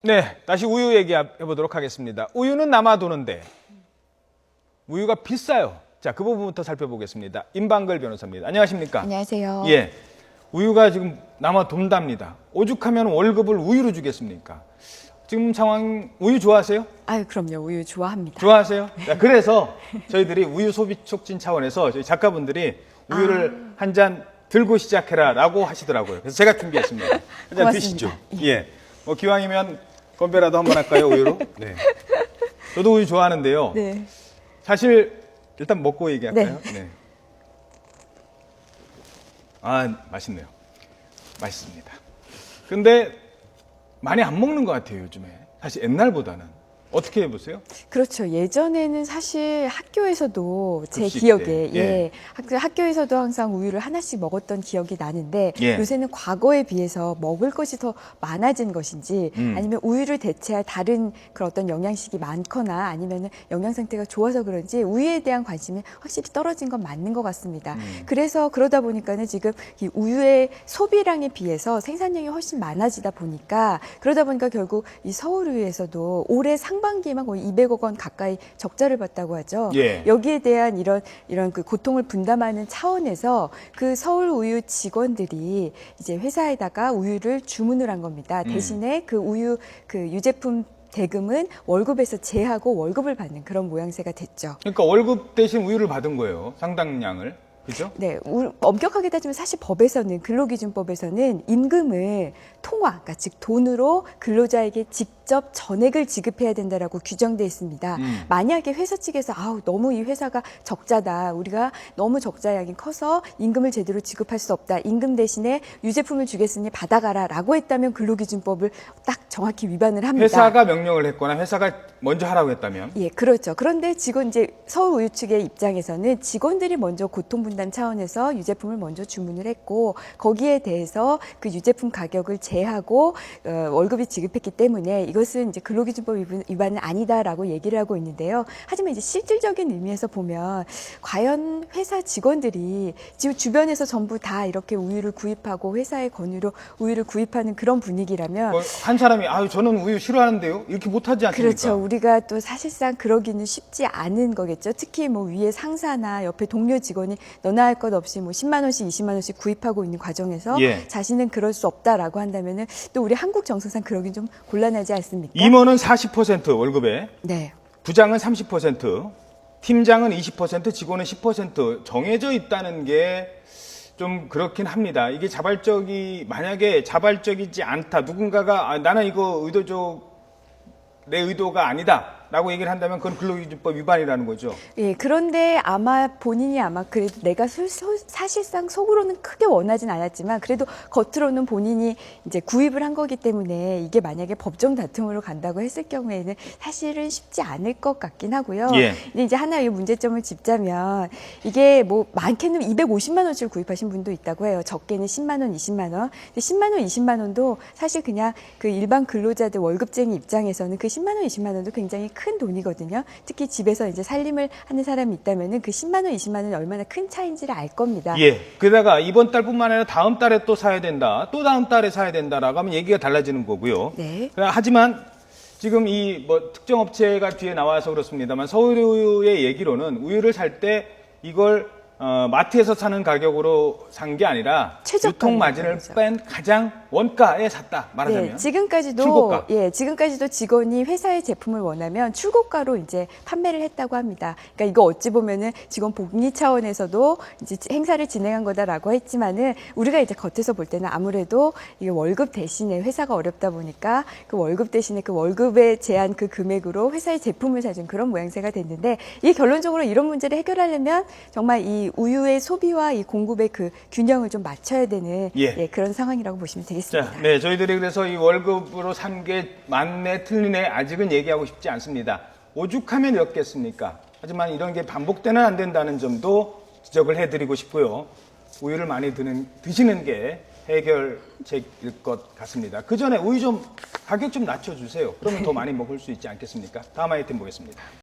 네, 다시 우유 얘기해보도록 하겠습니다. 우유는 남아도는데 우유가 비싸요. 자, 그 부분부터 살펴보겠습니다. 임방글 변호사입니다. 안녕하십니까? 안녕하세요. 예, 우유가 지금 남아돈답니다. 오죽하면 월급을 우유로 주겠습니까? 지금 상황 우유 좋아하세요? 아유, 그럼요. 우유 좋아합니다. 좋아하세요? 자, 그래서 저희들이 우유 소비 촉진 차원에서 저희 작가분들이 우유를 한 잔 들고 시작해라라고 하시더라고요. 그래서 제가 준비했습니다. 한 잔 고맙습니다. 드시죠. 예. 뭐 기왕이면 건배라도 한번 할까요, 우유로? 네. 저도 우유 좋아하는데요. 네. 사실 일단 먹고 얘기할까요? 네. 아, 맛있네요. 맛있습니다. 근데 많이 안 먹는 것 같아요, 요즘에. 사실 옛날보다는. 어떻게 해보세요? 그렇죠. 예전에는 사실 학교에서도 제 급식 기억에 때, 예. 학교에서도 항상 우유를 하나씩 먹었던 기억이 나는데 예. 요새는 과거에 비해서 먹을 것이 더 많아진 것인지 아니면 우유를 대체할 다른 그런 어떤 영양식이 많거나 아니면 영양 상태가 좋아서 그런지 우유에 대한 관심이 확실히 떨어진 건 맞는 것 같습니다. 그래서 그러다 보니까는 지금 이 우유의 소비량에 비해서 생산량이 훨씬 많아지다 보니까 그러다 보니까 결국 이 서울우유에서도 올해 상반기에만 거의 200억 원 가까이 적자를 봤다고 하죠. 예. 여기에 대한 이런 그 고통을 분담하는 차원에서 그 서울 우유 직원들이 이제 회사에다가 우유를 주문을 한 겁니다. 대신에 그 우유 그 유제품 대금은 월급에서 제하고 월급을 받는 그런 모양새가 됐죠. 그러니까 월급 대신 우유를 받은 거예요. 상당량을. 그죠? 네, 엄격하게 따지면 사실 법에서는 근로기준법에서는 임금을 통화, 그러니까 즉 돈으로 근로자에게 직접 전액을 지급해야 된다라고 규정돼 있습니다. 만약에 회사 측에서 아우 너무 이 회사가 적자다, 우리가 너무 적자량이 커서 임금을 제대로 지급할 수 없다, 임금 대신에 유제품을 주겠으니 받아가라라고 했다면 근로기준법을 딱 정확히 위반을 합니다. 회사가 명령을 했거나 회사가 먼저 하라고 했다면? 예, 그렇죠. 그런데 이제 서울우유 측의 입장에서는 직원들이 먼저 고통분담 차원에서 유제품을 먼저 주문을 했고 거기에 대해서 그 유제품 가격을 제하고 월급이 지급했기 때문에 이것은 이제 근로기준법 위반은 아니다라고 얘기를 하고 있는데요. 하지만 이제 실질적인 의미에서 보면 과연 회사 직원들이 지금 주변에서 전부 다 이렇게 우유를 구입하고 회사의 권유로 우유를 구입하는 그런 분위기라면 한 사람이 아유 저는 우유 싫어하는데요 이렇게 못하지 않습니까? 그렇죠. 우리가 또 사실상 그러기는 쉽지 않은 거겠죠. 특히 뭐 위에 상사나 옆에 동료 직원이 너나 할 것 없이 뭐 10만 원씩 20만 원씩 구입하고 있는 과정에서 예. 자신은 그럴 수 없다라고 한다면은 또 우리 한국 정서상 그러긴 좀 곤란하지 않습니까? 임원은 40% 월급에, 네. 부장은 30%, 팀장은 20%, 직원은 10% 정해져 있다는 게 좀 그렇긴 합니다. 이게 만약에 자발적이지 않다. 누군가가 나는 이거 내 의도가 아니다. 라고 얘기를 한다면 그건 근로기준법 위반이라는 거죠. 예, 그런데 본인이 그래도 내가 사실상 속으로는 크게 원하진 않았지만 그래도 겉으로는 본인이 이제 구입을 한 거기 때문에 이게 만약에 법정 다툼으로 간다고 했을 경우에는 사실은 쉽지 않을 것 같긴 하고요. 예. 근데 이제 하나의 문제점을 짚자면 이게 뭐 많게는 250만 원치를 구입하신 분도 있다고 해요. 적게는 10만 원, 20만 원. 근데 10만 원, 20만 원도 사실 그냥 그 일반 근로자들 월급쟁이 입장에서는 그 10만 원, 20만 원도 굉장히 큰 돈이거든요. 특히 집에서 이제 살림을 하는 사람이 있다면은 그 10만 원, 20만 원이 얼마나 큰 차이인지를 알 겁니다. 예. 게다가 이번 달뿐만 아니라 다음 달에 또 사야 된다. 또 다음 달에 사야 된다라고 하면 얘기가 달라지는 거고요. 네. 하지만 지금 이 특정 업체가 뒤에 나와서 그렇습니다만 서울우유의 얘기로는 우유를 살 때 이걸 마트에서 사는 가격으로 산 게 아니라 최저가 유통 마진을 가격이죠. 뺀 가장 원가에 샀다 말하자면. 네, 지금까지도 출고가. 지금까지도 직원이 회사의 제품을 원하면 출고가로 이제 판매를 했다고 합니다. 그러니까 이거 어찌 보면은 직원 복리 차원에서도 이제 행사를 진행한 거다라고 했지만은 우리가 이제 겉에서 볼 때는 아무래도 이게 월급 대신에 회사가 어렵다 보니까 그 월급 대신에 그 월급에 제한 그 금액으로 회사의 제품을 사준 그런 모양새가 됐는데 이게 결론적으로 이런 문제를 해결하려면 정말 이 우유의 소비와 이 공급의 그 균형을 좀 맞춰야 되는 예. 그런 상황이라고 보시면 되겠습니다. 자, 네, 저희들이 그래서 이 월급으로 산 게 맞네, 틀리네, 아직은 얘기하고 싶지 않습니다. 오죽하면 였겠습니까? 하지만 이런 게 반복되는 안 된다는 점도 지적을 해드리고 싶고요. 우유를 많이 드시는 게 해결책일 것 같습니다. 그 전에 우유 가격 좀 낮춰주세요. 그러면 더 많이 먹을 수 있지 않겠습니까? 다음 아이템 보겠습니다.